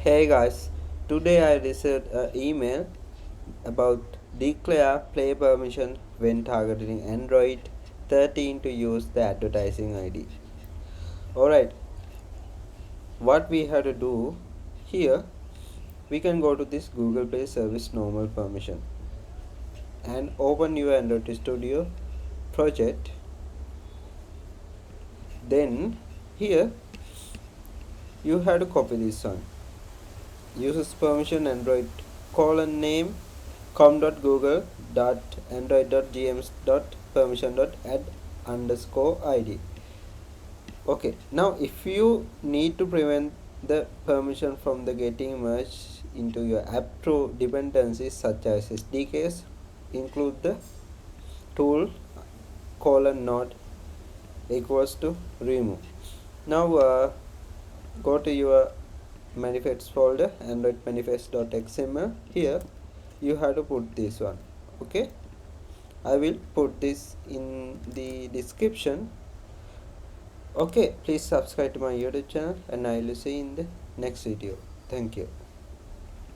Hey guys, today I received an email about declare play permission when targeting Android 13 to use the advertising ID. Alright, what we have to do here, we can go to this Google Play Service normal permission and open your Android Studio project. Then here you have to copy this one. Users permission Android colon name com.google.android.gms.permission.add underscore id. Okay, now if you need to prevent the permission from the getting merged into your app through dependencies such as SDKs, include the tool colon node equals to remove. Now go to your manifests folder, android manifest.xml. Here you have to put this one. Okay, I will put this in the description. Okay, please subscribe to my YouTube channel and I will see you in the next video. Thank you.